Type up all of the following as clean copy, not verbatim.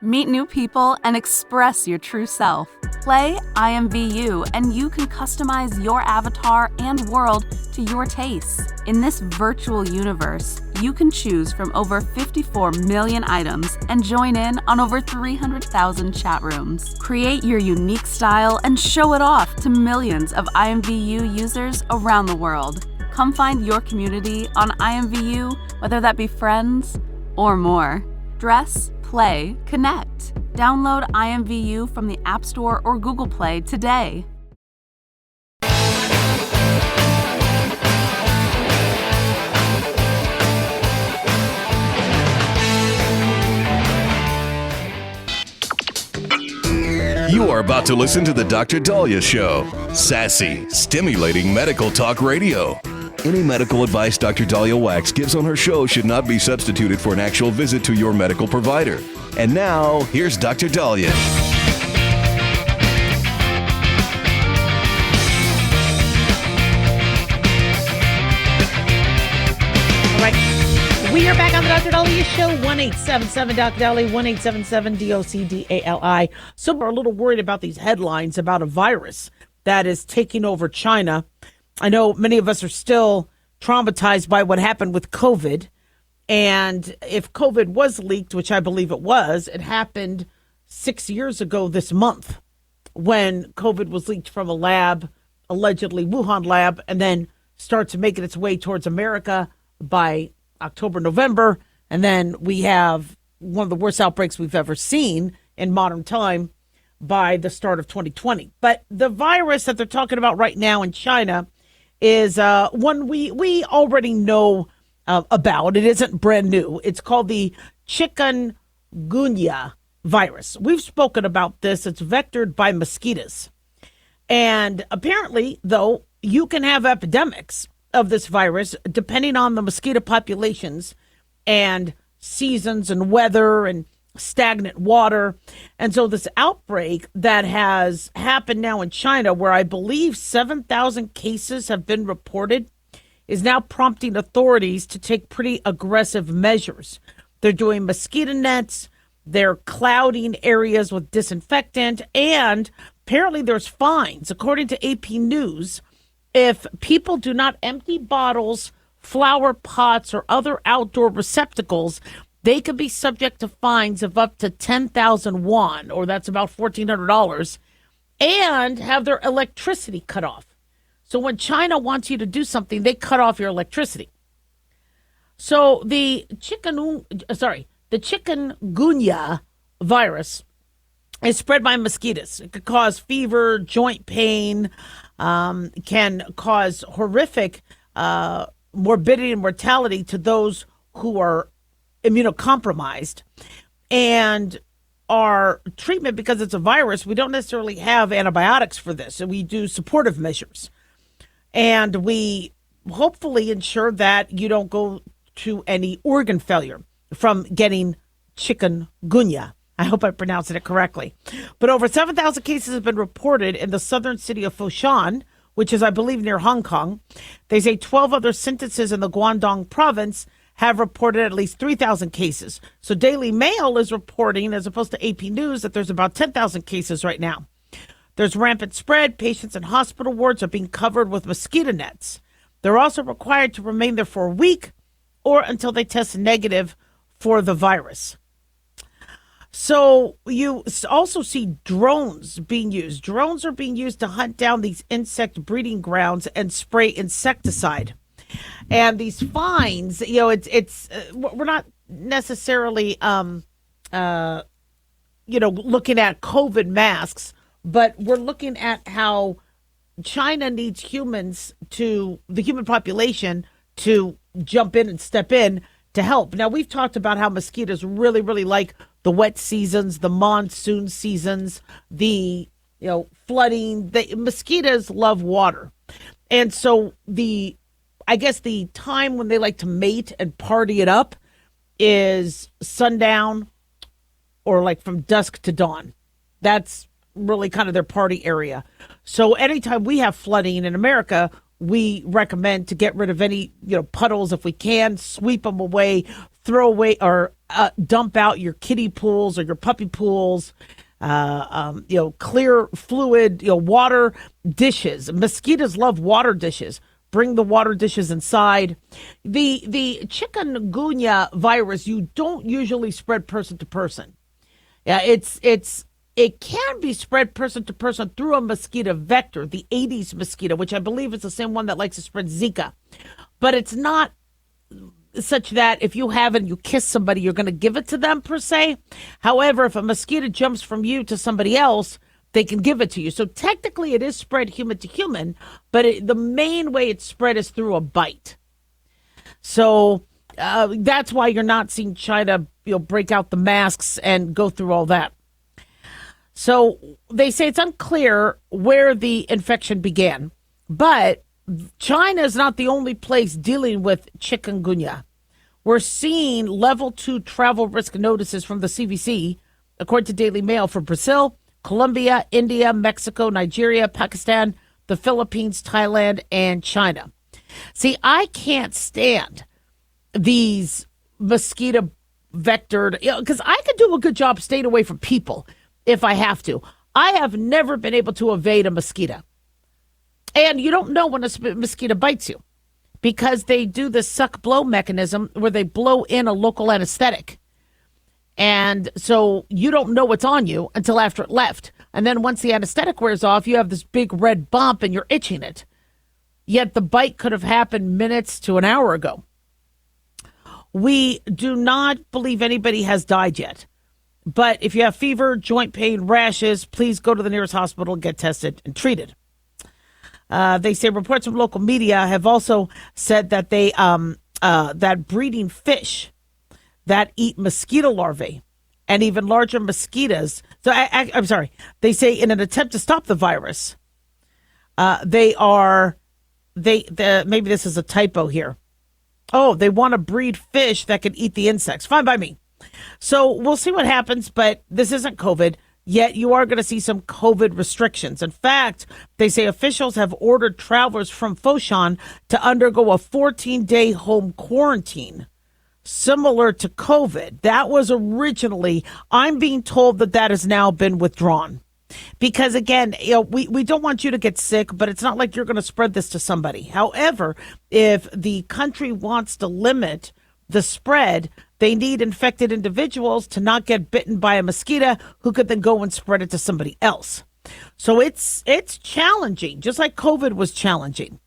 Meet new people and express your true self. Play IMVU and you can customize your avatar and world to your tastes. In this virtual universe, you can choose from over 54 million items and join in on over 300,000 chat rooms. Create your unique style and show it off to millions of IMVU users around the world. Come find your community on IMVU, whether that be friends or more. Dress, play, connect. Download IMVU from the App Store or Google Play today. You are about to listen to the Dr. Daliah Show. Sassy, stimulating medical talk radio. Any medical advice Dr. Daliah Wax gives on her show should not be substituted for an actual visit to your medical provider. And now, here's Dr. Daliah. All right. We are back on the Dr. Daliah Show. 1-877 Dr. Daliah, 1-877 DOCDALI. Some are a little worried about these headlines about a virus that is taking over China. I know many of us are still traumatized by what happened with COVID. And if COVID was leaked, which I believe it happened 6 years ago this month when COVID was leaked from a lab, allegedly Wuhan lab, and then starts making its way towards America by October, November. And then we have one of the worst outbreaks we've ever seen in modern time by the start of 2020. But the virus that they're talking about right now in China is one we already know about. It isn't brand new. It's called the chikungunya virus. We've spoken about this. It's vectored by mosquitoes. And apparently, though, you can have epidemics of this virus depending on the mosquito populations and seasons and weather and stagnant water. And so this outbreak that has happened now in China, where I believe 7,000 cases have been reported, is now prompting authorities to take pretty aggressive measures. They're doing mosquito nets, they're clouding areas with disinfectant, and apparently there's fines. According to AP News, if people do not empty bottles, flower pots, or other outdoor receptacles, they could be subject to fines of up to 10,000 won, or that's about $1,400, and have their electricity cut off. So when China wants you to do something, they cut off your electricity. So the chikungunya virus is spread by mosquitoes. It could cause fever, joint pain, can cause horrific morbidity and mortality to those who are immunocompromised. And our treatment, because it's a virus, we don't necessarily have antibiotics for this. So we do supportive measures. And we hopefully ensure that you don't go to any organ failure from getting chikungunya. I hope I'm pronouncing it correctly. But over 7,000 cases have been reported in the southern city of Foshan, which is, I believe, near Hong Kong. They say 12 other sentences in the Guangdong province have reported at least 3,000 cases. So Daily Mail is reporting, as opposed to AP News, that there's about 10,000 cases right now. There's rampant spread. Patients in hospital wards are being covered with mosquito nets. They're also required to remain there for a week or until they test negative for the virus. So you also see drones being used. Drones are being used to hunt down these insect breeding grounds and spray insecticide. And these fines, it's we're not necessarily, looking at COVID masks, but we're looking at how China needs the human population to jump in and step in to help. Now, we've talked about how mosquitoes really, really like the wet seasons, the monsoon seasons, the flooding. The mosquitoes love water. And so I guess the time when they like to mate and party it up is sundown or like from dusk to dawn. That's really kind of their party area. So anytime we have flooding in America, we recommend to get rid of any, puddles if we can, sweep them away, throw away or dump out your kiddie pools or your puppy pools. Clear fluid, water dishes. Mosquitoes love water dishes. Bring the water dishes inside. The chikungunya virus, you don't usually spread person to person. Yeah, it can be spread person to person through a mosquito vector, the Aedes mosquito, which I believe is the same one that likes to spread Zika. But it's not such that if you have it and you kiss somebody, you're going to give it to them per se. However, if a mosquito jumps from you to somebody else, they can give it to you. So technically it is spread human to human, but the main way it's spread is through a bite. So that's why you're not seeing China, break out the masks and go through all that. So they say it's unclear where the infection began, but China is not the only place dealing with chikungunya. We're seeing level 2 travel risk notices from the CDC, according to Daily Mail, for Brazil, Colombia, India, Mexico, Nigeria, Pakistan, the Philippines, Thailand, and China. See, I can't stand these mosquito vectored, because I could do a good job staying away from people if I have to. I have never been able to evade a mosquito. And you don't know when a mosquito bites you because they do the suck blow mechanism where they blow in a local anesthetic. And so you don't know what's on you until after it left. And then once the anesthetic wears off, you have this big red bump and you're itching it. Yet the bite could have happened minutes to an hour ago. We do not believe anybody has died yet. But if you have fever, joint pain, rashes, please go to the nearest hospital, get tested and treated. They say reports from local media have also said that that breeding fish that eat mosquito larvae and even larger mosquitoes. So I'm sorry. They say in an attempt to stop the virus, maybe this is a typo here. Oh, they want to breed fish that can eat the insects. Fine by me. So we'll see what happens, but this isn't COVID. Yet you are going to see some COVID restrictions. In fact, they say officials have ordered travelers from Foshan to undergo a 14-day home quarantine, similar to COVID. That was originally, I'm being told that has now been withdrawn. Because again, we don't want you to get sick, but it's not like you're going to spread this to somebody. However, if the country wants to limit the spread, they need infected individuals to not get bitten by a mosquito who could then go and spread it to somebody else. So it's challenging, just like COVID was challenging.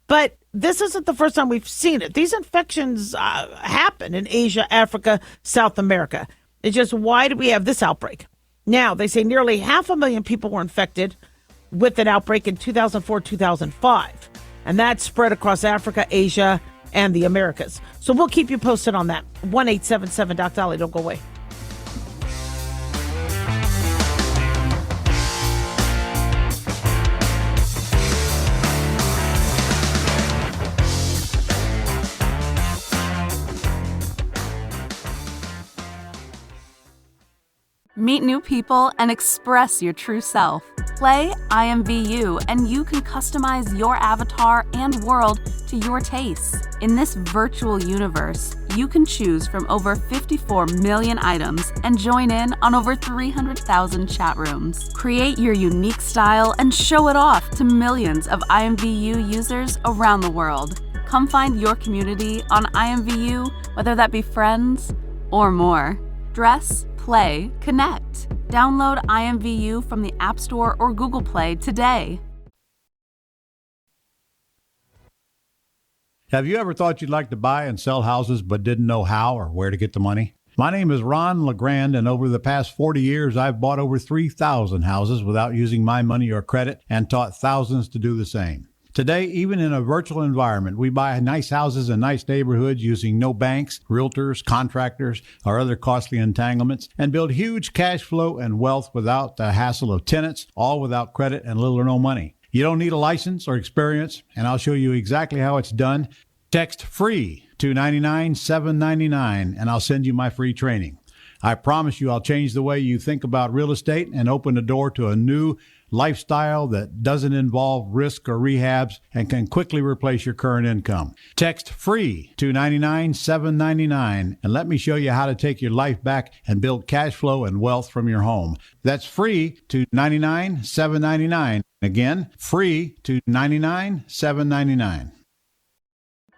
But this isn't the first time we've seen it. These infections happen in Asia, Africa, South America. It's just, why do we have this outbreak? Now, they say nearly 500,000 people were infected with an outbreak in 2004, 2005. And that spread across Africa, Asia, and the Americas. So we'll keep you posted on that. 1-877-DOC-DALIAH. Don't go away. Meet new people and express your true self. Play I Am VU, and you can customize your avatar and world to your tastes. In this virtual universe, you can choose from over 54 million items and join in on over 300,000 chat rooms. Create your unique style and show it off to millions of IMVU users around the world. Come find your community on IMVU, whether that be friends or more. Dress, play, connect. Download IMVU from the App Store or Google Play today. Have you ever thought you'd like to buy and sell houses but didn't know how or where to get the money? My name is Ron LeGrand, and over the past 40 years, I've bought over 3,000 houses without using my money or credit and taught thousands to do the same. Today, even in a virtual environment, we buy nice houses in nice neighborhoods using no banks, realtors, contractors, or other costly entanglements, and build huge cash flow and wealth without the hassle of tenants, all without credit and little or no money. You don't need a license or experience, and I'll show you exactly how it's done. Text FREE to 99-799, and I'll send you my free training. I promise you I'll change the way you think about real estate and open the door to a new lifestyle that doesn't involve risk or rehabs and can quickly replace your current income. Text FREE to 99799 and let me show you how to take your life back and build cash flow and wealth from your home. That's FREE to 99799. Again, FREE to 99799.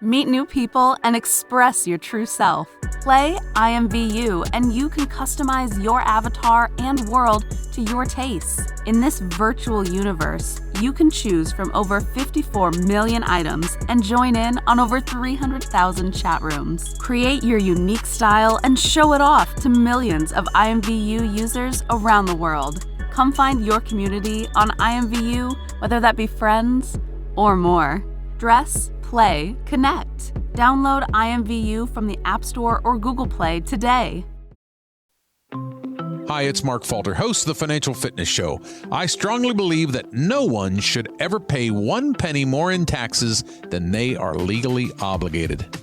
Meet new people and express your true self. Play IMVU and you can customize your avatar and world to your tastes. In this virtual universe, you can choose from over 54 million items and join in on over 300,000 chat rooms. Create your unique style and show it off to millions of IMVU users around the world. Come find your community on IMVU, whether that be friends or more. Dress, play, connect. Download IMVU from the App Store or Google Play today. Hi, it's Mark Falter, host of the Financial Fitness Show. I strongly believe that no one should ever pay 1 penny more in taxes than they are legally obligated.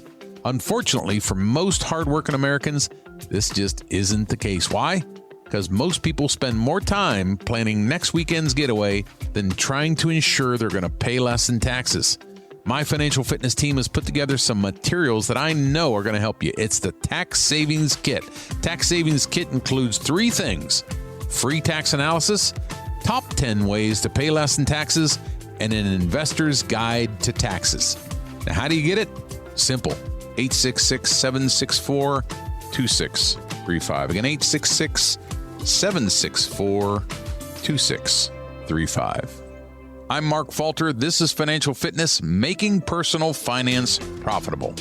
Unfortunately, for most hardworking Americans, this just isn't the case. Why? Because most people spend more time planning next weekend's getaway than trying to ensure they're going to pay less in taxes. My financial fitness team has put together some materials that I know are going to help you. It's the Tax Savings Kit. Tax Savings Kit includes 3 things: free tax analysis, top 10 ways to pay less in taxes, and an investor's guide to taxes. Now, how do you get it? Simple. 866-764-2635. Again, 866-764-2635. I'm Mark Falter. This is Financial Fitness, making personal finance profitable.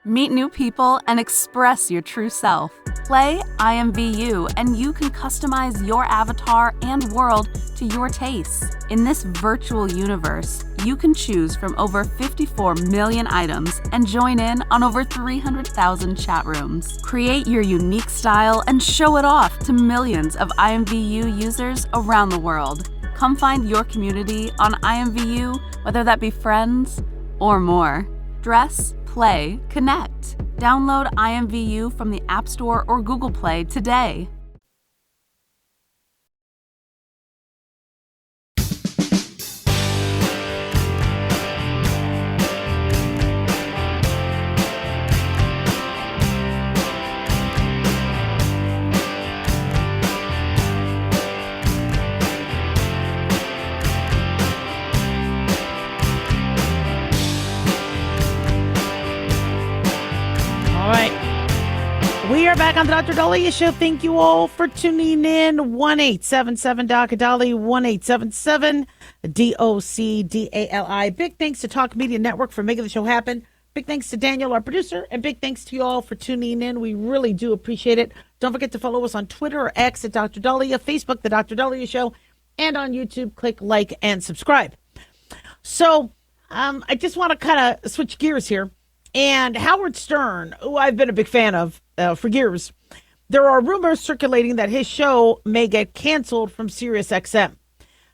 Meet new people and express your true self. Play IMVU and you can customize your avatar and world to your tastes. In this virtual universe, you can choose from over 54 million items and join in on over 300,000 chat rooms. Create your unique style and show it off to millions of IMVU users around the world. Come find your community on IMVU, whether that be friends or more. Dress, play, connect. Download IMVU from the App Store or Google Play today. We are back on the Dr. Daliah Show. Thank you all for tuning in. 1-877-Dr. 1-877-DOCDALI. Big thanks to Talk Media Network for making the show happen. Big thanks to Daniel, our producer, and big thanks to you all for tuning in. We really do appreciate it. Don't forget to follow us on Twitter or X at Dr. Daliah, Facebook, The Dr. Daliah Show, and on YouTube. Click like and subscribe. So I just want to kind of switch gears here. And Howard Stern, who I've been a big fan of for years, there are rumors circulating that his show may get canceled from SiriusXM.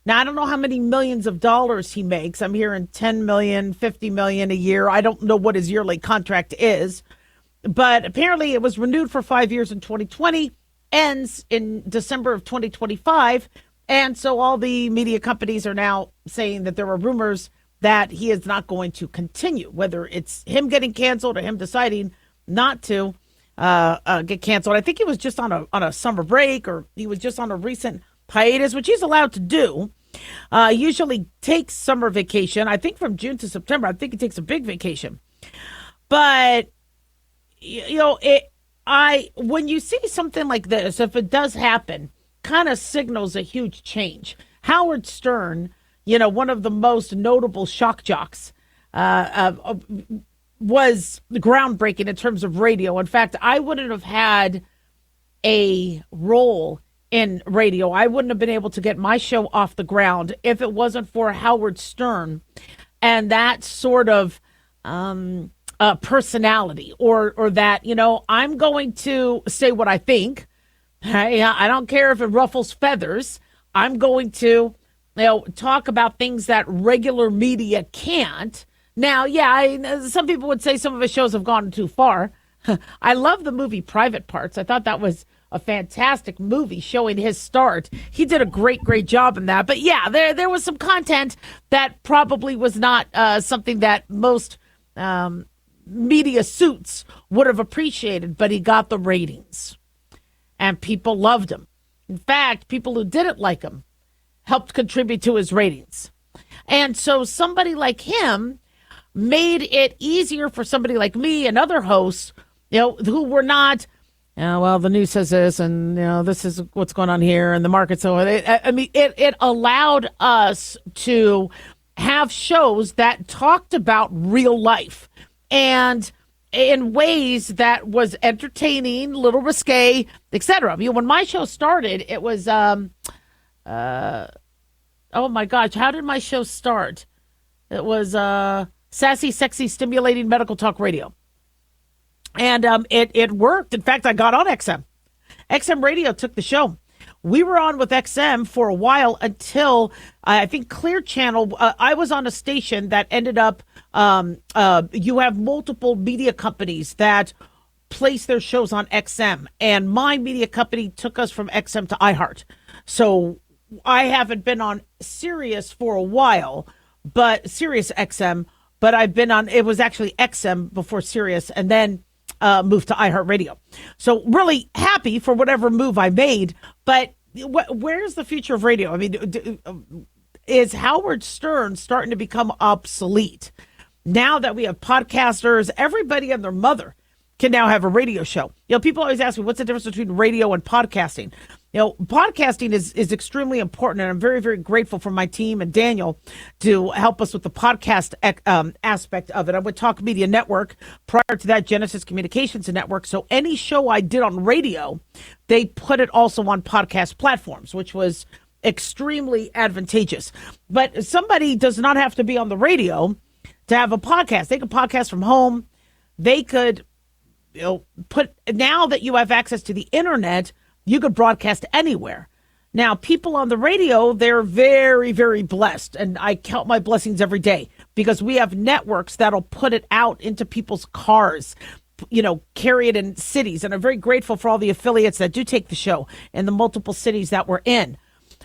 Now, I don't know how many millions of dollars he makes. I'm hearing 10 million, 50 million a year. I don't know what his yearly contract is. But apparently it was renewed for 5 years in 2020, ends in December of 2025. And so all the media companies are now saying that there are rumors that he is not going to continue, whether it's him getting canceled or him deciding not to get canceled. I think he was just on a summer break, or he was just on a recent hiatus, which he's allowed to do. Usually takes summer vacation. I think from June to September. I think he takes a big vacation. But when you see something like this, if it does happen, kind of signals a huge change. Howard Stern, one of the most notable shock jocks, was groundbreaking in terms of radio. In fact, I wouldn't have had a role in radio. I wouldn't have been able to get my show off the ground if it wasn't for Howard Stern and that sort of personality, or that, I'm going to say what I think. I don't care if it ruffles feathers. I'm going to talk about things that regular media can't. Now, some people would say some of his shows have gone too far. I love the movie Private Parts. I thought that was a fantastic movie showing his start. He did a great job in that. But yeah, there was some content that probably was not something that most media suits would have appreciated, but he got the ratings and people loved him. In fact, people who didn't like him helped contribute to his ratings. And so somebody like him made it easier for somebody like me and other hosts, who were not, well, the news says this, and this is what's going on here, and the market. So it allowed us to have shows that talked about real life and in ways that was entertaining, little risque, etc. When my show started, it was oh my gosh, how did my show start? It was sassy, sexy, stimulating medical talk radio. And it worked. In fact, I got on XM. XM Radio took the show. We were on with XM for a while until I think Clear Channel. I was on a station that ended up, you have multiple media companies that place their shows on XM. And my media company took us from XM to iHeart. So I haven't been on Sirius for a while, but Sirius XM, but I've been on, it was actually XM before Sirius, and then moved to iHeartRadio. So really happy for whatever move I made, but where's the future of radio? I mean, is Howard Stern starting to become obsolete? Now that we have podcasters, everybody and their mother can now have a radio show. People always ask me, what's the difference between radio and podcasting? Podcasting is extremely important, and I'm very, very grateful for my team and Daniel to help us with the podcast aspect of it. I'm with Talk Media Network. Prior to that, Genesis Communications Network. So any show I did on radio, they put it also on podcast platforms, which was extremely advantageous. But somebody does not have to be on the radio to have a podcast. They can podcast from home. They could now that you have access to the internet, you could broadcast anywhere. Now, people on the radio, they're very, very blessed. And I count my blessings every day because we have networks that'll put it out into people's cars, carry it in cities. And I'm very grateful for all the affiliates that do take the show in the multiple cities that we're in.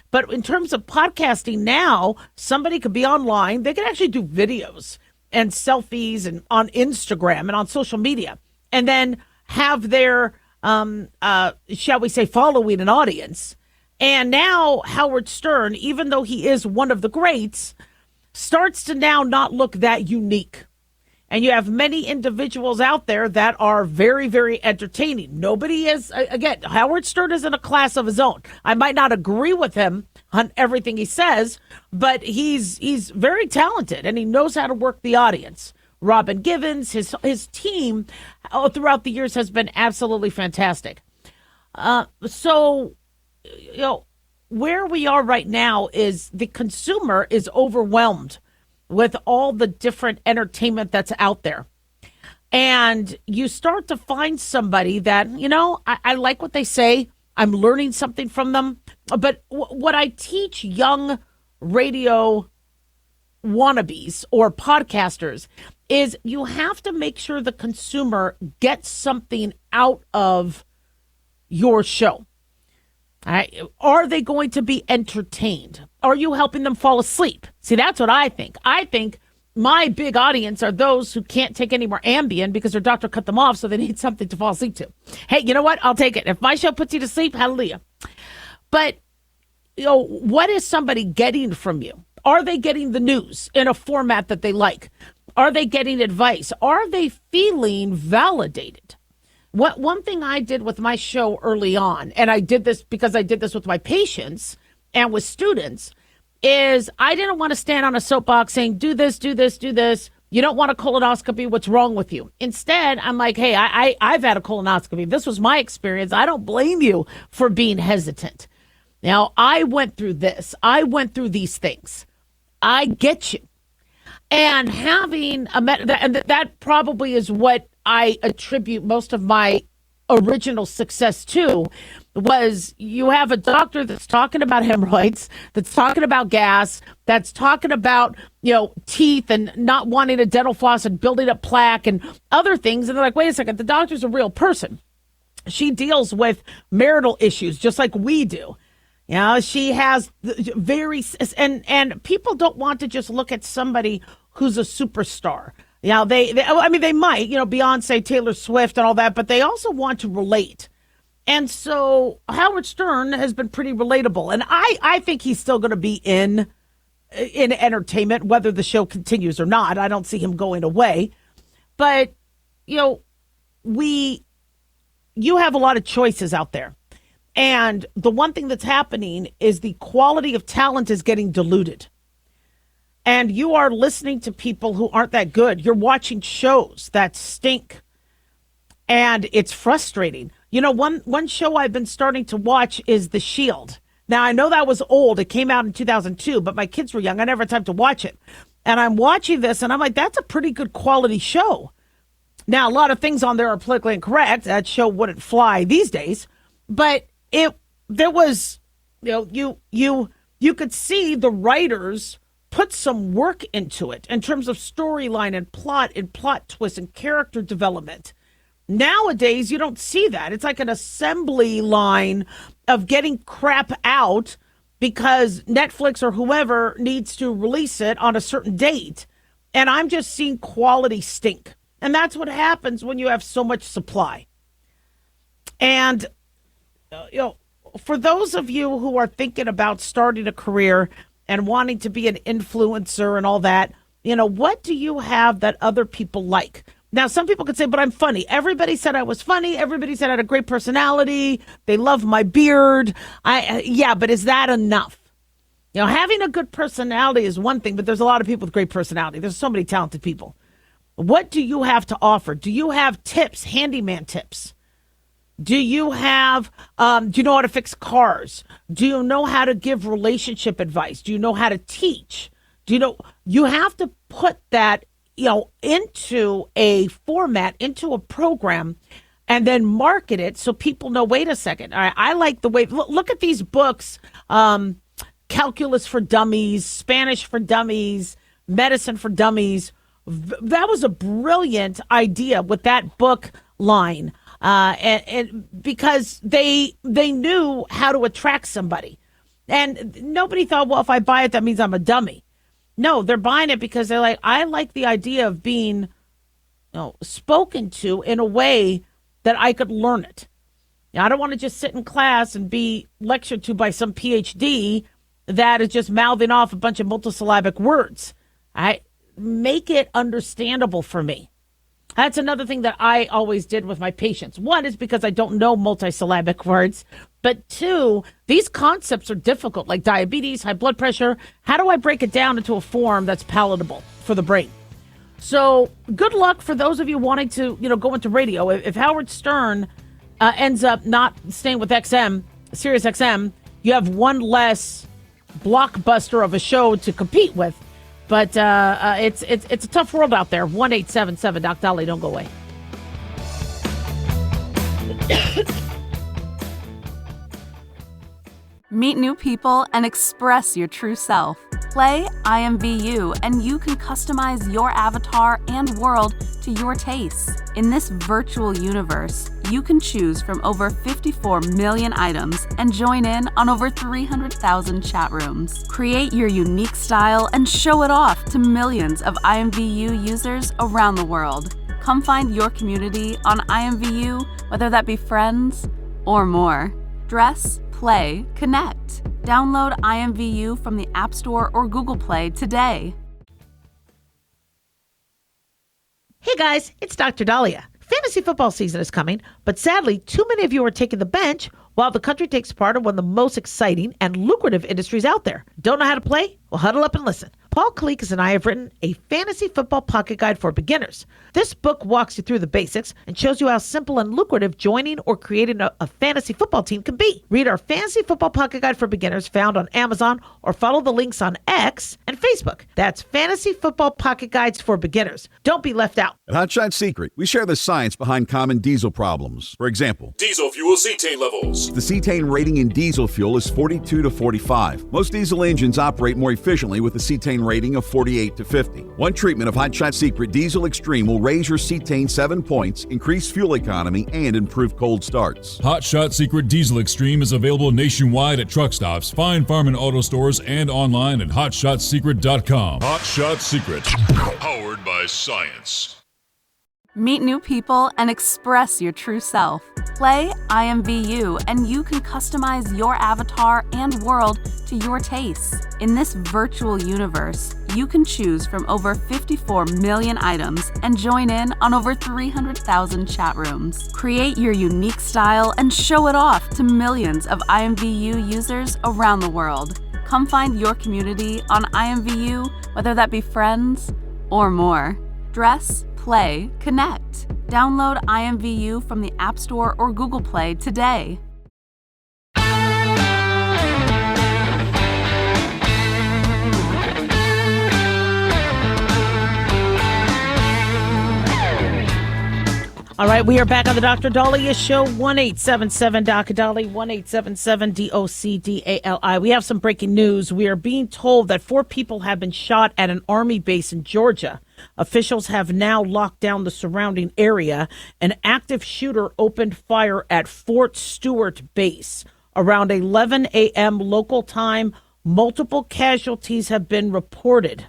But in terms of podcasting now, somebody could be online. They can actually do videos and selfies and on Instagram and on social media, and then have their shall we say, following an audience. And now Howard Stern, even though he is one of the greats, starts to now not look that unique. And you have many individuals out there that are very, very entertaining. Nobody is, again, Howard Stern is in a class of his own. I might not agree with him on everything he says, but he's very talented and he knows how to work the audience. Robin Givens, his team throughout the years has been absolutely fantastic. So, where we are right now is the consumer is overwhelmed with all the different entertainment that's out there. And you start to find somebody that, I like what they say. I'm learning something from them. But what I teach young radio wannabes or podcasters is you have to make sure the consumer gets something out of your show. All right. Are they going to be entertained? Are you helping them fall asleep? See, that's what I think. I think my big audience are those who can't take any more Ambien because their doctor cut them off, so they need something to fall asleep to. Hey, you know what? I'll take it. If my show puts you to sleep, hallelujah. But, what is somebody getting from you? Are they getting the news in a format that they like? Are they getting advice? Are they feeling validated? One thing I did with my show early on, and I did this because I did this with my patients and with students, is I didn't want to stand on a soapbox saying, do this, do this, do this. You don't want a colonoscopy. What's wrong with you? Instead, I'm like, hey, I've had a colonoscopy. This was my experience. I don't blame you for being hesitant. Now, I went through this. I went through these things. I get you. And having and that probably is what I attribute most of my original success too was you have a doctor that's talking about hemorrhoids, that's talking about gas, that's talking about, teeth and not wanting a dental floss and building up plaque and other things. And they're like, wait a second, the doctor's a real person. She deals with marital issues just like we do. She has and people don't want to just look at somebody who's a superstar. They might, Beyonce, Taylor Swift and all that, but they also want to relate. And so Howard Stern has been pretty relatable. And I think he's still going to be in entertainment, whether the show continues or not. I don't see him going away. But, you have a lot of choices out there. And the one thing that's happening is the quality of talent is getting diluted. And you are listening to people who aren't that good. You're watching shows that stink. And it's frustrating. One show I've been starting to watch is The Shield. Now, I know that was old. It came out in 2002, but my kids were young. I never had time to watch it. And I'm watching this, and I'm like, that's a pretty good quality show. Now, a lot of things on there are politically incorrect. That show wouldn't fly these days. But there was, you could see the writers put some work into it in terms of storyline and plot twists and character development. Nowadays, you don't see that. It's like an assembly line of getting crap out because Netflix or whoever needs to release it on a certain date. And I'm just seeing quality stink. And that's what happens when you have so much supply. And, for those of you who are thinking about starting a career and wanting to be an influencer and all that, what do you have that other people like? Now, some people could say, but I'm funny. Everybody said I was funny. Everybody said I had a great personality. They love my beard. But is that enough? Having a good personality is one thing, but there's a lot of people with great personality. There's so many talented people. What do you have to offer? Do you have tips, handyman tips? Do you have, do you know how to fix cars? Do you know how to give relationship advice? Do you know how to teach? You have to put that, into a format, into a program, and then market it so people know, wait a second. I like the way, look at these books, Calculus for Dummies, Spanish for Dummies, Medicine for Dummies. That was a brilliant idea with that book line. And because they knew how to attract somebody. And nobody thought, well, if I buy it, that means I'm a dummy. No, they're buying it because they're like, I like the idea of being spoken to in a way that I could learn it. I don't want to just sit in class and be lectured to by some PhD that is just mouthing off a bunch of multisyllabic words. I make it understandable for me. That's another thing that I always did with my patients. One is because I don't know multisyllabic words. But two, these concepts are difficult, like diabetes, high blood pressure. How do I break it down into a form that's palatable for the brain? So good luck for those of you wanting to, go into radio. If Howard Stern ends up not staying with Sirius XM, you have one less blockbuster of a show to compete with. But it's a tough world out there. 1-877 Doc Daliah. Don't go away. Meet new people and express your true self. Play I Am VU, and you can customize your avatar and world to your tastes. In this virtual universe, you can choose from over 54 million items and join in on over 300,000 chat rooms. Create your unique style and show it off to millions of IMVU users around the world. Come find your community on IMVU, whether that be friends or more. Dress, play, connect. Download IMVU from the App Store or Google Play today. Hey guys, it's Dr. Daliah. Fantasy football season is coming, but sadly, too many of you are taking the bench while the country takes part in one of the most exciting and lucrative industries out there. Don't know how to play? Well, huddle up and listen. Paul Kalikas and I have written a fantasy football pocket guide for beginners. This book walks you through the basics and shows you how simple and lucrative joining or creating a fantasy football team can be. Read our fantasy football pocket guide for beginners found on Amazon or follow the links on X and Facebook. That's fantasy football pocket guides for beginners. Don't be left out. At Hotshot Secret, we share the science behind common diesel problems. For example, diesel fuel cetane levels. The cetane rating in diesel fuel is 42 to 45. Most diesel engines operate more efficiently with a cetane rating of 48 to 50. One treatment of Hotshot Secret Diesel Extreme will raise your cetane 7 points, increase fuel economy, and improve cold starts. Hotshot Secret Diesel Extreme is available nationwide at truck stops, fine farm and auto stores, and online at hotshotsecret.com. Hotshot Secret, powered by science. Meet new people and express your true self. Play IMVU and you can customize your avatar and world to your tastes. In this virtual universe, you can choose from over 54 million items and join in on over 300,000 chat rooms. Create your unique style and show it off to millions of IMVU users around the world. Come find your community on IMVU, whether that be friends or more. Dress, play, connect. Download IMVU from the App Store or Google Play today. All right, we are back on the Dr. Daliah Show, 1-877-DOC-DALI, 1-877-DOC-DALI. We have some breaking news. We are being told that 4 people have been shot at an Army base in Georgia. Officials have now locked down the surrounding area. An active shooter opened fire at Fort Stewart Base. Around 11 a.m. local time, multiple casualties have been reported.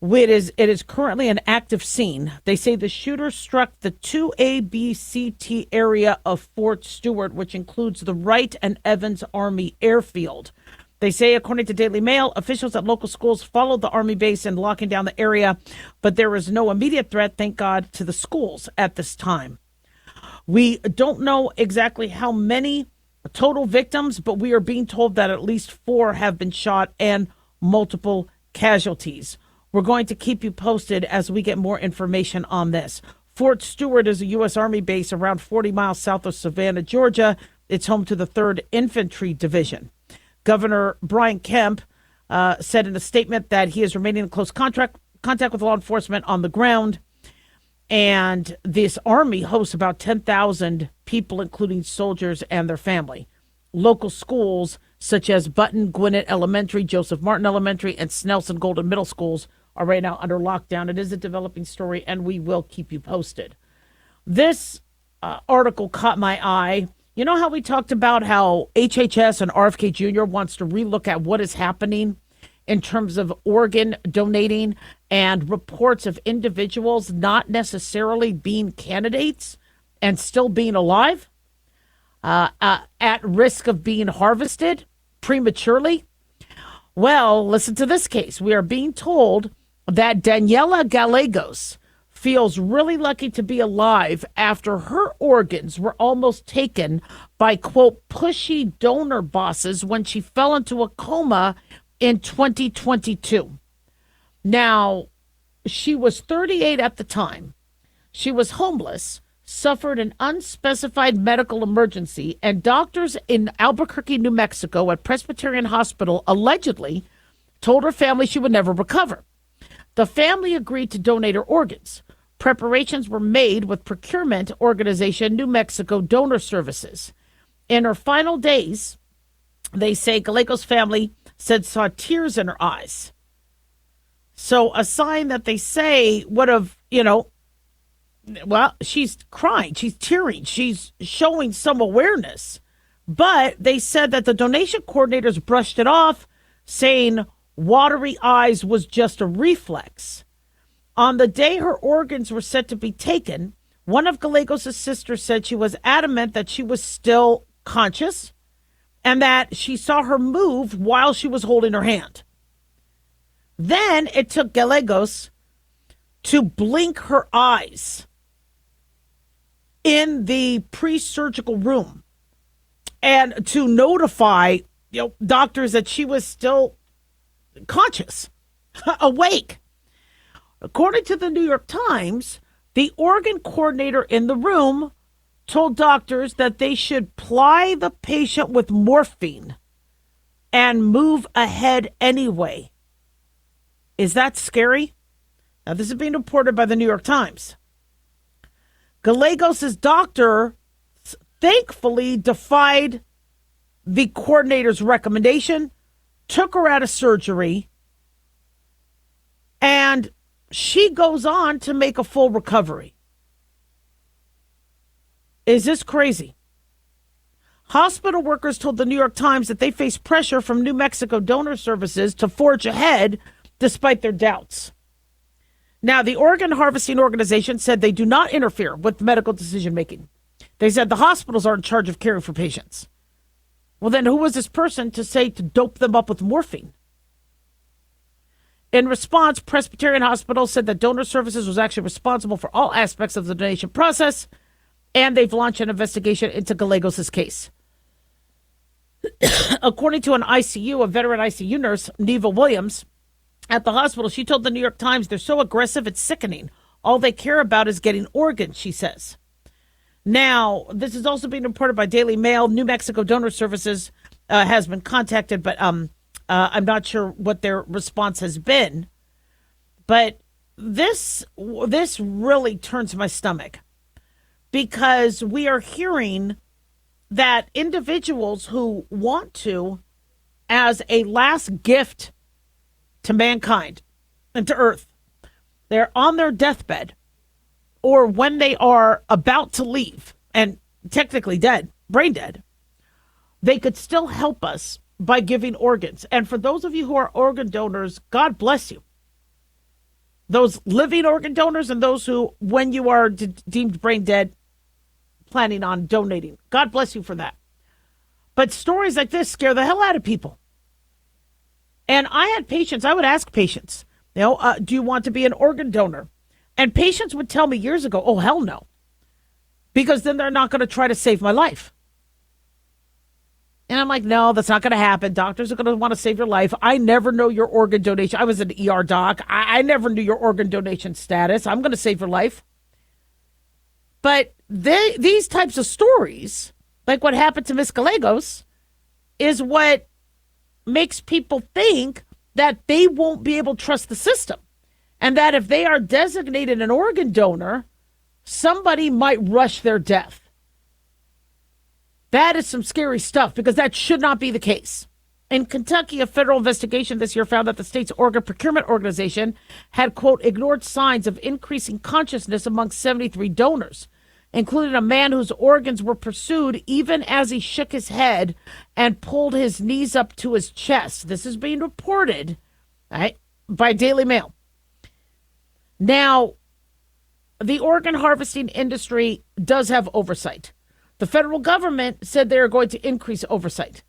It is currently an active scene. They say the shooter struck the 2ABCT area of Fort Stewart, which includes the Wright and Evans Army Airfield. They say, according to Daily Mail, officials at local schools followed the Army base in locking down the area, but there is no immediate threat, thank God, to the schools at this time. We don't know exactly how many total victims, but we are being told that at least 4 have been shot and multiple casualties. We're going to keep you posted as we get more information on this. Fort Stewart is a U.S. Army base around 40 miles south of Savannah, Georgia. It's home to the 3rd Infantry Division. Governor Brian Kemp said in a statement that he is remaining in close contact with law enforcement on the ground. And this Army hosts about 10,000 people, including soldiers and their family. Local schools such as Button Gwinnett Elementary, Joseph Martin Elementary, and Snelson Golden Middle Schools are right now under lockdown. It is a developing story, and we will keep you posted. This article caught my eye. You know how we talked about how HHS and RFK Jr. wants to relook at what is happening in terms of organ donating and reports of individuals not necessarily being candidates and still being alive, at risk of being harvested prematurely? Well, listen to this case. We are being told that Daniela Gallegos feels really lucky to be alive after her organs were almost taken by, quote, pushy donor bosses when she fell into a coma in 2022. Now, she was 38 at the time. She was homeless, suffered an unspecified medical emergency, and doctors in Albuquerque, New Mexico at Presbyterian Hospital allegedly told her family she would never recover. The family agreed to donate her organs. Preparations were made with procurement organization New Mexico Donor Services. In her final days, they say Gallegos' family saw tears in her eyes. So a sign that they say would have, well, she's crying, she's tearing, she's showing some awareness. But they said that the donation coordinators brushed it off, saying watery eyes was just a reflex. On the day her organs were set to be taken, one of Gallegos' sisters said she was adamant that she was still conscious and that she saw her move while she was holding her hand. Then it took Gallegos to blink her eyes in the pre-surgical room and to notify doctors that she was still conscious. awake. According to the New York Times, the organ coordinator in the room told doctors that they should ply the patient with morphine and move ahead anyway. Is that scary? Now, this is being reported by the New York Times. Gallegos' doctor thankfully defied the coordinator's recommendation, took her out of surgery, and she goes on to make a full recovery. Is this crazy? Hospital workers told the New York Times that they face pressure from New Mexico donor services to forge ahead despite their doubts. Now, the organ harvesting organization said they do not interfere with medical decision making. They said the hospitals are in charge of caring for patients. Well, then who was this person to say to dope them up with morphine? In response, Presbyterian Hospital said that donor services was actually responsible for all aspects of the donation process, and they've launched an investigation into Gallegos' case. According to an ICU, a veteran ICU nurse, Neva Williams, at the hospital, she told the New York Times they're so aggressive, it's sickening. All they care about is getting organs, she says. Now, this is also being reported by Daily Mail. New Mexico Donor Services has been contacted, but I'm not sure what their response has been. But this really turns my stomach, because we are hearing that individuals who want to, as a last gift to mankind and to Earth, they're on their deathbed, or when they are about to leave and technically dead, brain dead, they could still help us by giving organs. And for those of you who are organ donors, God bless you. Those living organ donors and those who, when you are deemed brain dead, planning on donating, God bless you for that. But stories like this scare the hell out of people. And I had patients, I would ask patients, do you want to be an organ donor? And patients would tell me years ago, oh, hell no. Because then they're not going to try to save my life. And I'm like, no, that's not going to happen. Doctors are going to want to save your life. I never know your organ donation. I was an ER doc. I never knew your organ donation status. I'm going to save your life. But these types of stories, like what happened to Miss Gallegos, is what makes people think that they won't be able to trust the system. And that if they are designated an organ donor, somebody might rush their death. That is some scary stuff, because that should not be the case. In Kentucky, a federal investigation this year found that the state's organ procurement organization had, quote, ignored signs of increasing consciousness among 73 donors, including a man whose organs were pursued even as he shook his head and pulled his knees up to his chest. This is being reported, right, by Daily Mail. Now, the organ harvesting industry does have oversight. The federal government said they are going to increase oversight.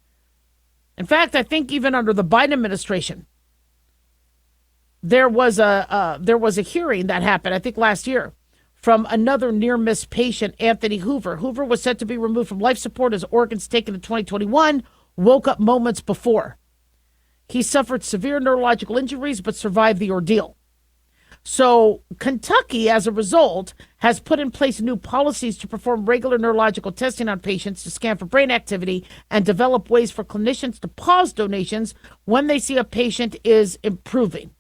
In fact, I think even under the Biden administration, there was a hearing that happened, I think last year, from another near-miss patient, Anthony Hoover. Hoover was set to be removed from life support. His organs taken in 2021, woke up moments before. He suffered severe neurological injuries but survived the ordeal. So Kentucky, as a result, has put in place new policies to perform regular neurological testing on patients to scan for brain activity and develop ways for clinicians to pause donations when they see a patient is improving.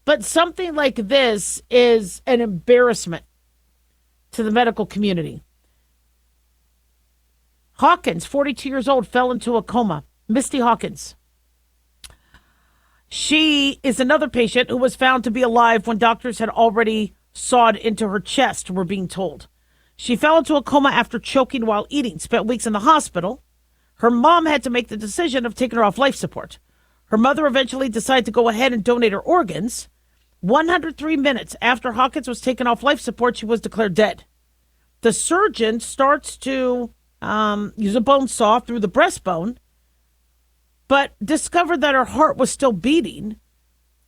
But something like this is an embarrassment to the medical community. Hawkins, 42 years old, fell into a coma. Misty Hawkins. She is another patient who was found to be alive when doctors had already sawed into her chest, we're being told. She fell into a coma after choking while eating, spent weeks in the hospital. Her mom had to make the decision of taking her off life support. Her mother eventually decided to go ahead and donate her organs. 103 minutes after Hawkins was taken off life support, she was declared dead. The surgeon starts to use a bone saw through the breastbone, but discovered that her heart was still beating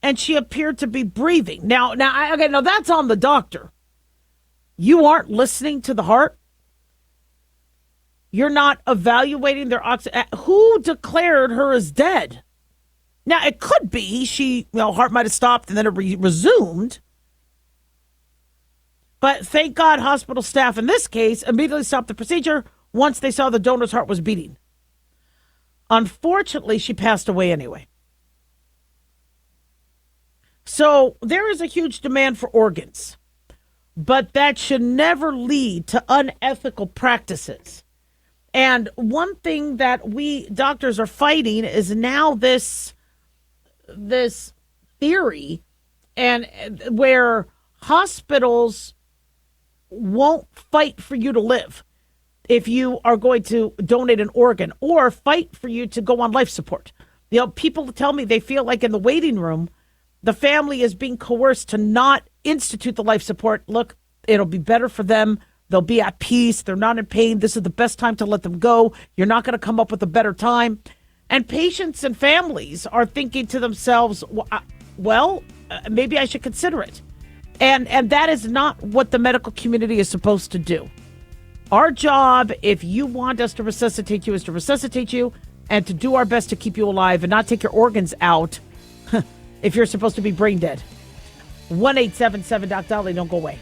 and she appeared to be breathing. Now that's on the doctor. You aren't listening to the heart. You're not evaluating their oxygen. Who declared her as dead? Now, it could be heart might have stopped and then it resumed. But thank God hospital staff in this case immediately stopped the procedure once they saw the donor's heart was beating. Unfortunately, she passed away anyway. So there is a huge demand for organs, but that should never lead to unethical practices. And one thing that we doctors are fighting is now this theory and where hospitals won't fight for you to live if you are going to donate an organ or fight for you to go on life support. People tell me they feel like in the waiting room, the family is being coerced to not institute the life support. Look, it'll be better for them. They'll be at peace. They're not in pain. This is the best time to let them go. You're not going to come up with a better time. And patients and families are thinking to themselves, maybe I should consider it. And that is not what the medical community is supposed to do. Our job, if you want us to resuscitate you, is to resuscitate you and to do our best to keep you alive and not take your organs out if you're supposed to be brain dead. 1-877-Doc-Daliah, don't go away.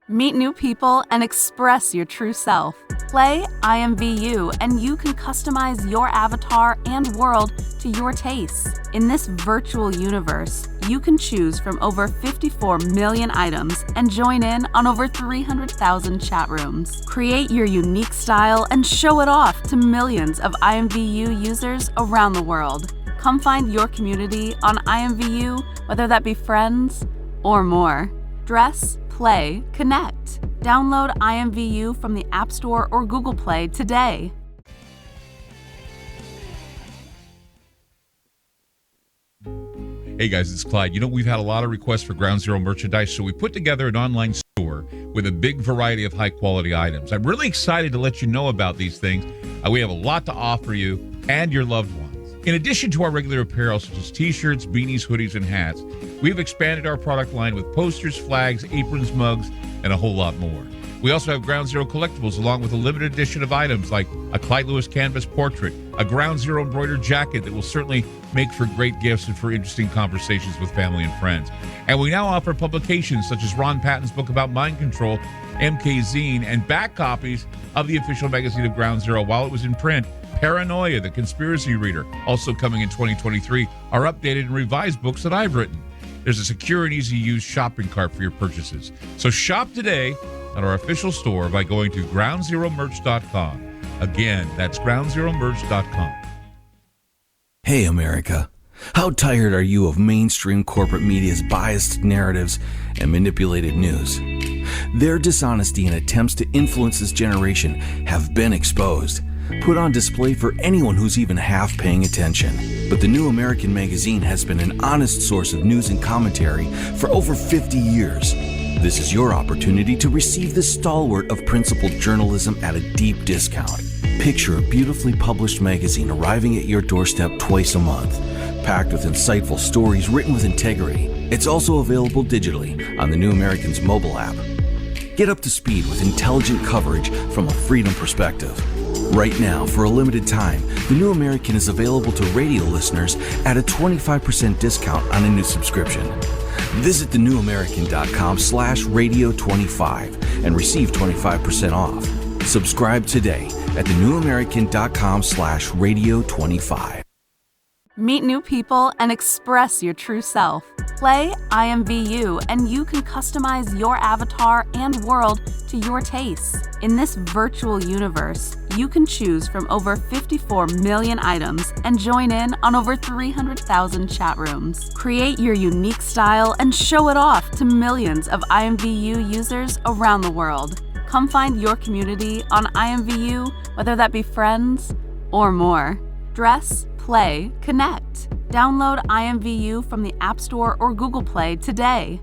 Meet new people and express your true self. Play IMVU and you can customize your avatar and world to your tastes. In this virtual universe, you can choose from over 54 million items and join in on over 300,000 chat rooms. Create your unique style and show it off to millions of IMVU users around the world. Come find your community on IMVU, whether that be friends or more. Dress, play, connect. Download IMVU from the App Store or Google Play today. Hey guys, it's Clyde. We've had a lot of requests for Ground Zero merchandise, so we put together an online store with a big variety of high-quality items. I'm really excited to let you know about these things. We have a lot to offer you and your loved ones. In addition to our regular apparel, such as t-shirts, beanies, hoodies, and hats, we've expanded our product line with posters, flags, aprons, mugs, and a whole lot more. We also have Ground Zero collectibles, along with a limited edition of items like a Clyde Lewis canvas portrait, a Ground Zero embroidered jacket that will certainly make for great gifts and for interesting conversations with family and friends. And we now offer publications such as Ron Patton's book about mind control, MK Zine, and back copies of the official magazine of Ground Zero while it was in print. Paranoia, the Conspiracy Reader, also coming in 2023, are updated and revised books that I've written. There's a secure and easy-to-use shopping cart for your purchases. So shop today at our official store by going to groundzeromerch.com. Again, that's groundzeromerch.com. Hey, America. How tired are you of mainstream corporate media's biased narratives and manipulated news? Their dishonesty and attempts to influence this generation have been exposed, put on display for anyone who's even half paying attention. But the New American Magazine has been an honest source of news and commentary for over 50 years. This is your opportunity to receive the stalwart of principled journalism at a deep discount. Picture a beautifully published magazine arriving at your doorstep twice a month, packed with insightful stories written with integrity. It's also available digitally on the New American's mobile app. Get up to speed with intelligent coverage from a freedom perspective. Right now, for a limited time, the New American is available to radio listeners at a 25% discount on a new subscription. Visit thenewamerican.com/radio25 and receive 25% off. Subscribe today at thenewamerican.com/radio25. Meet new people and express your true self. Play IMVU and you can customize your avatar and world to your tastes. In this virtual universe, you can choose from over 54 million items and join in on over 300,000 chat rooms. Create your unique style and show it off to millions of IMVU users around the world. Come find your community on IMVU, whether that be friends or more. Dress, play, connect. Download IMVU from the App Store or Google Play today.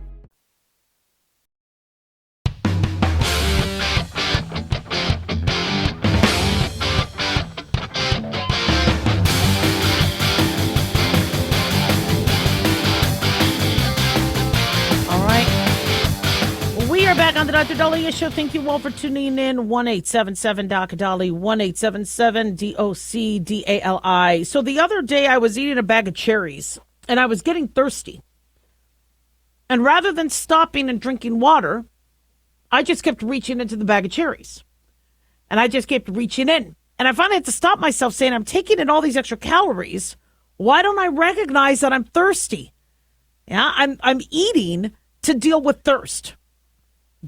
All right. We are back on on the Dr. Daliah Show. Thank you all for tuning in. 1-877-DOC-DALI, 1-877-DOC-DALI. So the other day I was eating a bag of cherries and I was getting thirsty. And rather than stopping and drinking water, I just kept reaching into the bag of cherries. And I just kept reaching in. And I finally had to stop myself saying, I'm taking in all these extra calories. Why don't I recognize that I'm thirsty? Yeah, I'm eating to deal with thirst.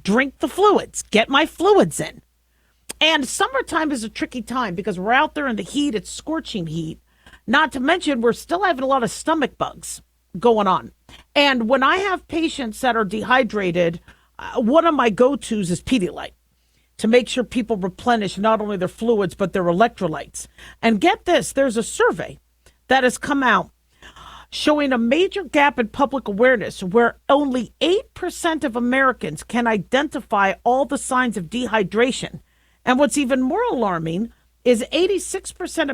Drink the fluids. Get my fluids in. And summertime is a tricky time because we're out there in the heat. It's scorching heat. Not to mention, we're still having a lot of stomach bugs going on. And when I have patients that are dehydrated, one of my go-tos is Pedialyte to make sure people replenish not only their fluids, but their electrolytes. And get this, there's a survey that has come out showing a major gap in public awareness where only 8% of Americans can identify all the signs of dehydration. And what's even more alarming is 86%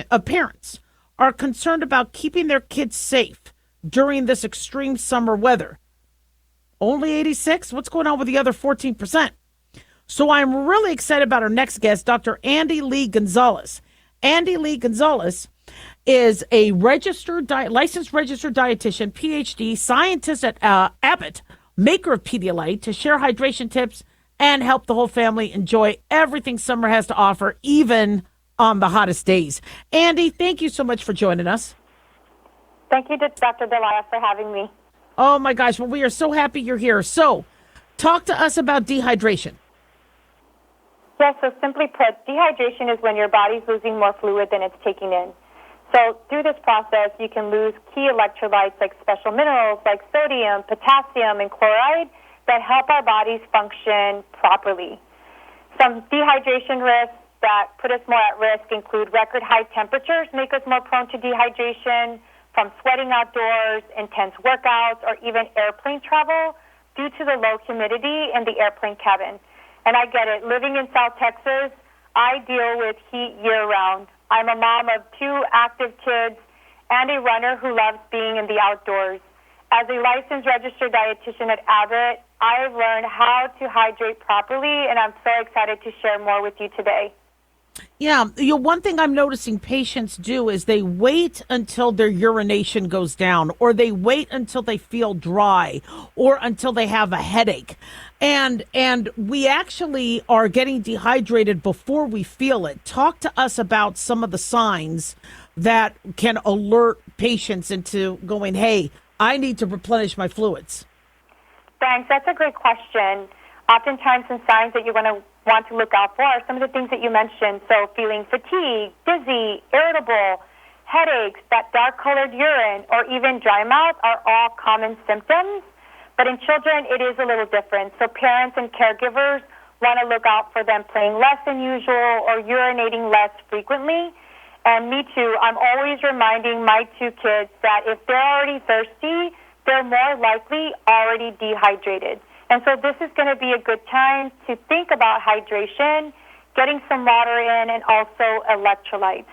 of parents are concerned about keeping their kids safe during this extreme summer weather. Only 86? What's going on with the other 14%? So I'm really excited about our next guest, Dr. Andy Lee Gonzalez. Andy Lee Gonzalez is a licensed registered dietitian, PhD, scientist at Abbott, maker of Pedialyte, to share hydration tips and help the whole family enjoy everything summer has to offer, even on the hottest days. Andy, thank you so much for joining us. Thank you to Dr. Daliah for having me. Oh, my gosh. Well, we are so happy you're here. So talk to us about dehydration. Yes, so simply put, dehydration is when your body's losing more fluid than it's taking in. So through this process, you can lose key electrolytes like special minerals like sodium, potassium, and chloride that help our bodies function properly. Some dehydration risks that put us more at risk include record high temperatures make us more prone to dehydration, from sweating outdoors, intense workouts, or even airplane travel due to the low humidity in the airplane cabin. And I get it. Living in South Texas, I deal with heat year-round. I'm a mom of 2 active kids and a runner who loves being in the outdoors. As a licensed registered dietitian at Abbott, I've learned how to hydrate properly, and I'm so excited to share more with you today. Yeah, one thing I'm noticing patients do is they wait until their urination goes down, or they wait until they feel dry, or until they have a headache. And we actually are getting dehydrated before we feel it. Talk to us about some of the signs that can alert patients into going, hey, I need to replenish my fluids. Thanks. That's a great question. Oftentimes, some signs that you're going to want to look out for are some of the things that you mentioned. So feeling fatigue, dizzy, irritable, headaches, that dark-colored urine, or even dry mouth are all common symptoms. But in children, it is a little different. So parents and caregivers want to look out for them playing less than usual or urinating less frequently. And me too, I'm always reminding my 2 kids that if they're already thirsty, they're more likely already dehydrated. And so this is going to be a good time to think about hydration, getting some water in, and also electrolytes.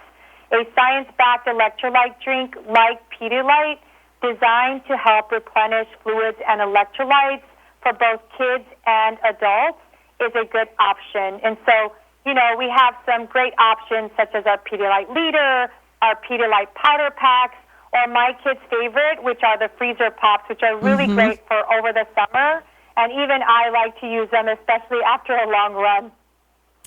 A science-backed electrolyte drink like Pedialyte, designed to help replenish fluids and electrolytes for both kids and adults, is a good option. And so, we have some great options such as our Pedialyte Leader, our Pedialyte Powder Packs, or my kids' favorite, which are the freezer pops, which are really great for over the summer. And even I like to use them, especially after a long run.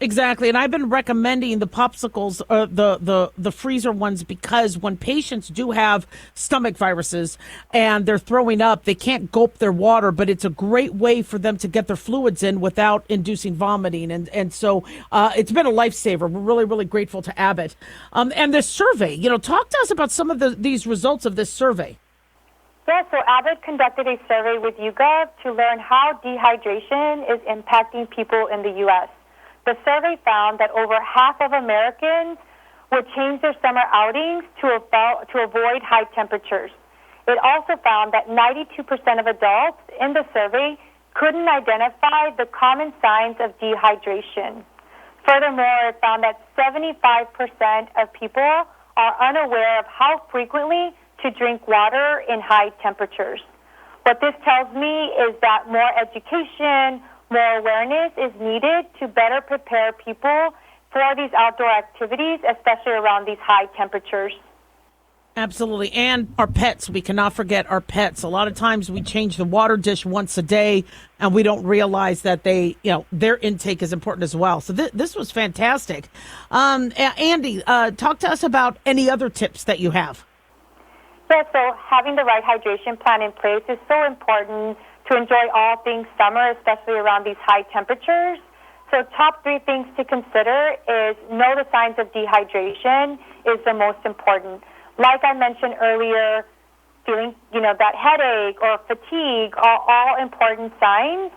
Exactly. And I've been recommending the popsicles, the freezer ones, because when patients do have stomach viruses and they're throwing up, they can't gulp their water, but it's a great way for them to get their fluids in without inducing vomiting. And so it's been a lifesaver. We're really, really grateful to Abbott. And this survey, talk to us about some of these results of this survey. Yeah, so Abbott conducted a survey with YouGov to learn how dehydration is impacting people in the U.S. The survey found that over half of Americans would change their summer outings to avoid high temperatures. It also found that 92% of adults in the survey couldn't identify the common signs of dehydration. Furthermore, it found that 75% of people are unaware of how frequently to drink water in high temperatures. What this tells me is that more education, more awareness is needed to better prepare people for these outdoor activities, especially around these high temperatures. Absolutely. And our pets. We cannot forget our pets. A lot of times we change the water dish once a day and we don't realize that their intake is important as well. So this was fantastic. Andy, talk to us about any other tips that you have. Yeah, so having the right hydration plan in place is so important to enjoy all things summer, especially around these high temperatures. So top 3 things to consider is know the signs of dehydration is the most important. Like I mentioned earlier, feeling, that headache or fatigue are all important signs.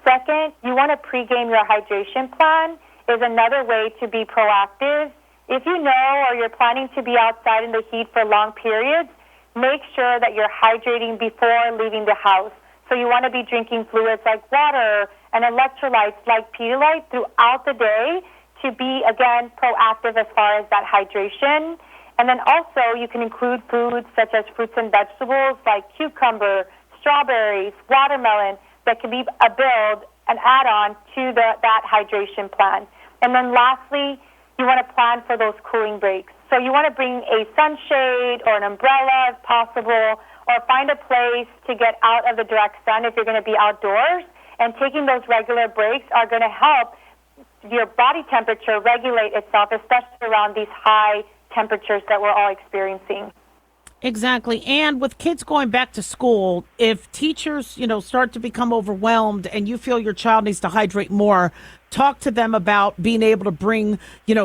Second, you want to pregame your hydration plan is another way to be proactive. If you know or you're planning to be outside in the heat for long periods, make sure that you're hydrating before leaving the house. So you want to be drinking fluids like water and electrolytes like Pedialyte throughout the day to be, again, proactive as far as that hydration. And then also you can include foods such as fruits and vegetables like cucumber, strawberries, watermelon that can be a build, an add-on to that hydration plan. And then lastly, you want to plan for those cooling breaks. So you want to bring a sunshade or an umbrella if possible, or find a place to get out of the direct sun if you're going to be outdoors. And taking those regular breaks are going to help your body temperature regulate itself, especially around these high temperatures that we're all experiencing. Exactly. And with kids going back to school, if teachers, start to become overwhelmed and you feel your child needs to hydrate more, talk to them about being able to bring,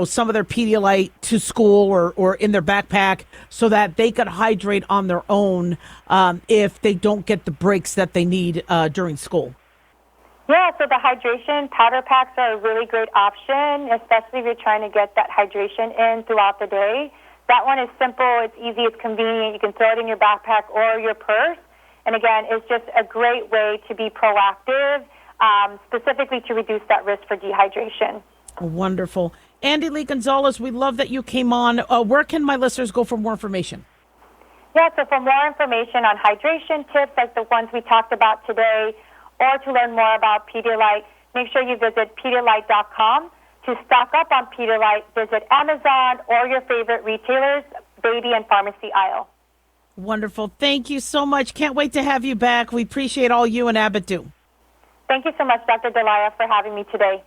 some of their Pedialyte to school or in their backpack so that they could hydrate on their own if they don't get the breaks that they need during school. Yeah, so the hydration powder packs are a really great option, especially if you're trying to get that hydration in throughout the day. That one is simple, it's easy, it's convenient. You can throw it in your backpack or your purse. And again, it's just a great way to be proactive, specifically to reduce that risk for dehydration. Wonderful. Andy Lee Gonzalez, we love that you came on. Where can my listeners go for more information? Yeah, so for more information on hydration tips like the ones we talked about today, or to learn more about Pedialyte, make sure you visit Pedialyte.com. To stock up on Pedialyte, visit Amazon or your favorite retailers, baby and pharmacy aisle. Wonderful. Thank you so much. Can't wait to have you back. We appreciate all you and Abbott do. Thank you so much, Dr. Daliah, for having me today.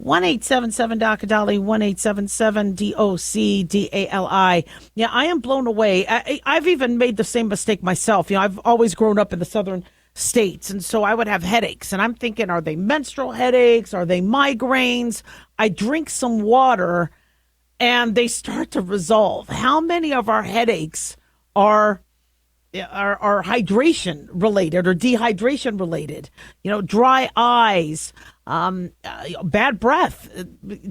1-877-Dr. Dali, 1-877-DOC-DALI. Yeah, I am blown away. I've even made the same mistake myself. I've always grown up in the southern states, and so I would have headaches, and I'm thinking, are they menstrual headaches? Are they migraines? I drink some water, and they start to resolve. How many of our headaches are hydration related or dehydration related? Dry eyes, bad breath,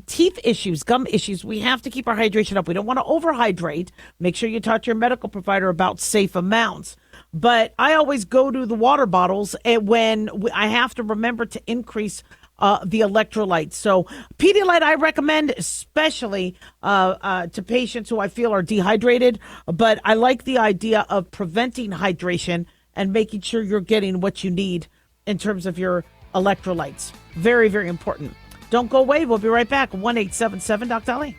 teeth issues, gum issues. We have to keep our hydration up. We don't want to overhydrate. Make sure you talk to your medical provider about safe amounts. But I always go to the water bottles when I have to remember to increase the electrolytes. So Pedialyte I recommend, especially to patients who I feel are dehydrated. But I like the idea of preventing hydration and making sure you're getting what you need in terms of your electrolytes. Very, very important. Don't go away. We'll be right back. 1-877-Dr. Ali.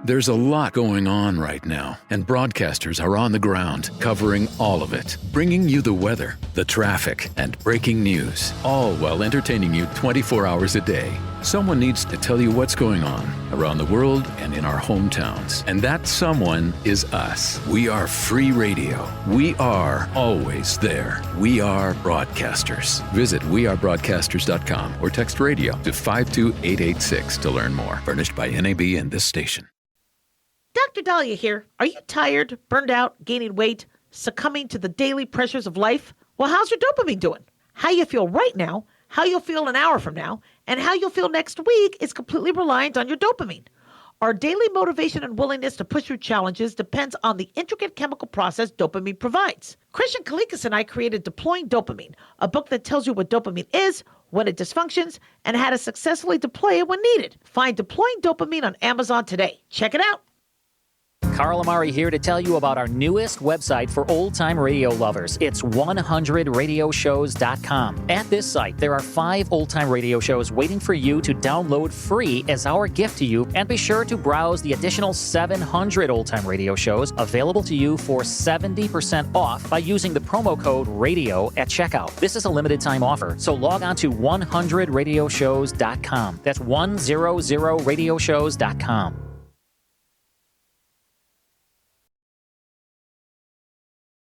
There's a lot going on right now, and broadcasters are on the ground covering all of it, bringing you the weather, the traffic, and breaking news, all while entertaining you 24 hours a day. Someone needs to tell you what's going on around the world and in our hometowns, and that someone is us. We are free radio. We are always there. We are broadcasters. Visit wearebroadcasters.com or text radio to 52886 to learn more. Furnished by NAB and this station. Dr. Daliah here. Are you tired, burned out, gaining weight, succumbing to the daily pressures of life? Well, how's your dopamine doing? How you feel right now, how you'll feel an hour from now, and how you'll feel next week is completely reliant on your dopamine. Our daily motivation and willingness to push through challenges depends on the intricate chemical process dopamine provides. Christian Kalikas and I created Deploying Dopamine, a book that tells you what dopamine is, when it dysfunctions, and how to successfully deploy it when needed. Find Deploying Dopamine on Amazon today. Check it out. Carl Amari here to tell you about our newest website for old-time radio lovers. It's 100radioshows.com. At this site, there are 5 old-time radio shows waiting for you to download free as our gift to you, and be sure to browse the additional 700 old-time radio shows available to you for 70% off by using the promo code RADIO at checkout. This is a limited-time offer, so log on to 100radioshows.com. That's 100radioshows.com.